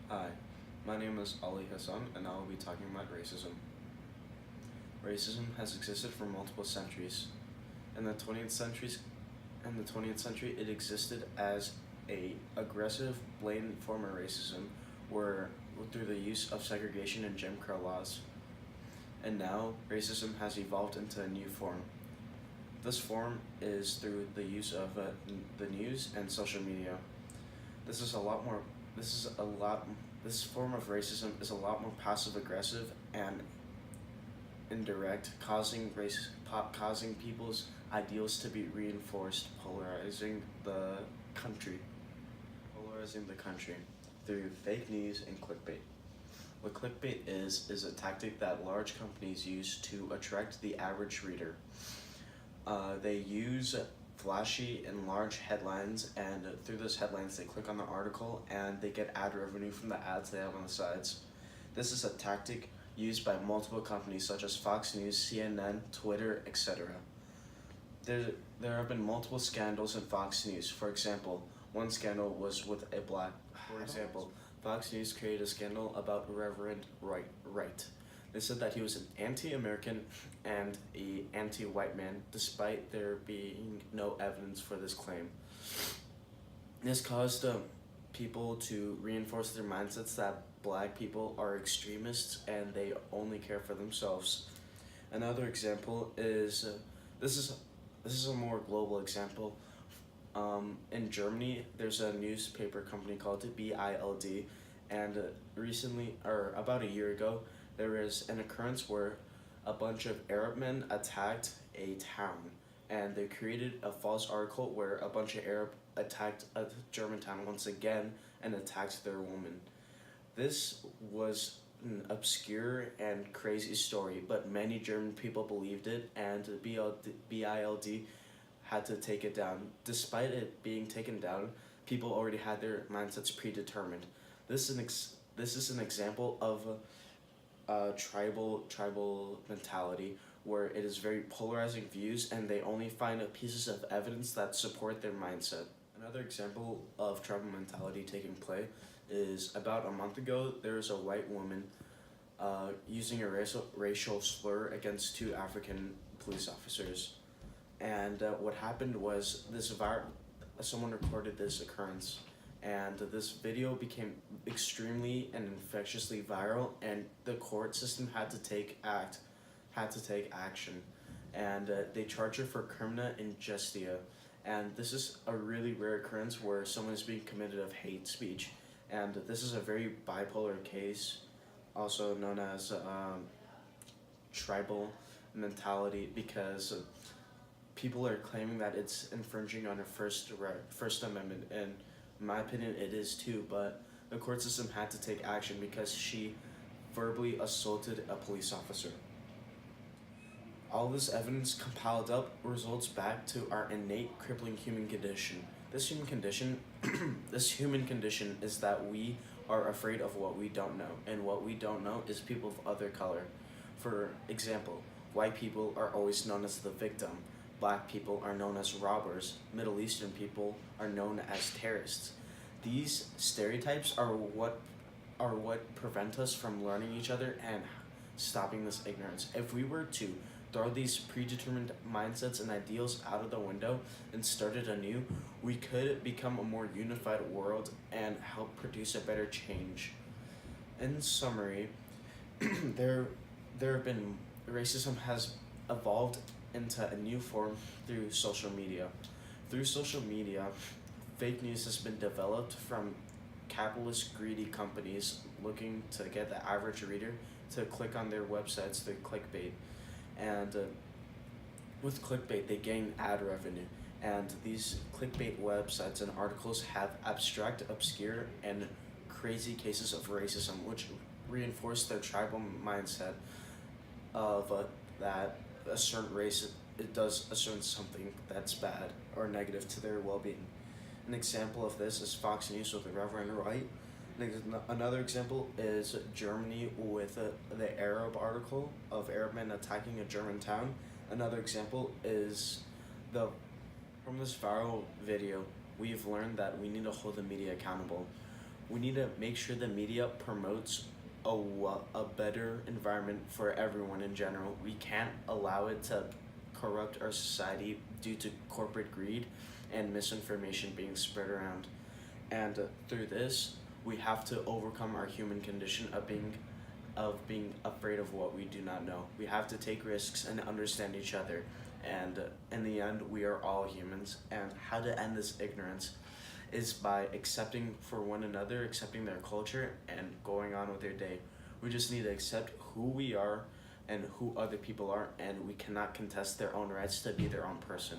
Hi, my name is Ali Hassan, and I will be talking about racism. Racism has existed for multiple centuries. In the 20th century, it existed as a aggressive, blatant form of racism, where through the use of segregation and Jim Crow laws. And now, racism has evolved into a new form. This form is through the use of the news and social media. This is a lot more. This is a lot. This form of racism is a lot more passive aggressive and indirect, causing people's ideals to be reinforced, country, polarizing the country through fake news and clickbait. What clickbait is a tactic that large companies use to attract the average reader. They use flashy and large headlines, and through those headlines, they click on the article and they get ad revenue from the ads they have on the sides. This is a tactic used by multiple companies such as Fox News, CNN, Twitter, etc. There, there have been multiple scandals in Fox News. For example, one scandal was with a black. For example, Fox News created a scandal about Reverend Wright. They said that he was an anti-American and a anti-white man, despite there being no evidence for this claim. This caused people to reinforce their mindsets that black people are extremists and they only care for themselves. Another example is this is a more global example. In Germany, there's a newspaper company called BILD, and recently, or about a year ago, there was an occurrence where a bunch of Arab men attacked a town, and they created a false article where a bunch of Arab attacked a German town once again and attacked their woman. This was an obscure and crazy story, but many German people believed it, and BILD had to take it down. Despite it being taken down, people already had their mindsets predetermined. This is an example of tribal mentality where it is very polarizing views, and they only find pieces of evidence that support their mindset. Another example of tribal mentality taking play is about a month ago. There was a white woman using a racial slur against two African police officers, and what happened was someone recorded this occurrence, and this video became extremely and infectiously viral, and the court system had to take action, and they charge her for crimina injustitia, and this is a really rare occurrence where someone is being committed of hate speech, and this is a very bipolar case, also known as tribal mentality, because people are claiming that it's infringing on a First Amendment, and in my opinion, it is too. But the court system had to take action because she verbally assaulted a police officer. All this evidence compiled up results back to our innate crippling human condition. This human condition, this human condition is that we are afraid of what we don't know, and what we don't know is people of other color. For example, white people are always known as the victim. Black people are known as robbers. Middle Eastern people are known as terrorists. These stereotypes are what prevent us from learning each other and stopping this ignorance. If we were to throw these predetermined mindsets and ideals out of the window and start it anew, we could become a more unified world and help produce a better change. In summary, there have been racism has evolved into a new form through social media. Through social media, fake news has been developed from capitalist greedy companies looking to get the average reader to click on their websites through clickbait. And with clickbait, they gain ad revenue. And these clickbait websites and articles have abstract, obscure, and crazy cases of racism, which reinforce their tribal mindset of that a certain race it does a certain something that's bad or negative to their well-being. An example of this is Fox News with the Reverend Wright. Another example is Germany with the Arab article of Arab men attacking a German town. Another example is the from this viral video, we've learned that we need to hold the media accountable. We need to make sure the media promotes a better environment for everyone in general. We can't allow it to corrupt our society due to corporate greed and misinformation being spread around. And through this, we have to overcome our human condition of being afraid of what we do not know. We have to take risks and understand each other. And in the end, we are all humans. And how to end this ignorance is by accepting for one another, accepting their culture, and going on with their day. We just need to accept who we are and who other people are, and we cannot contest their own rights to be their own person.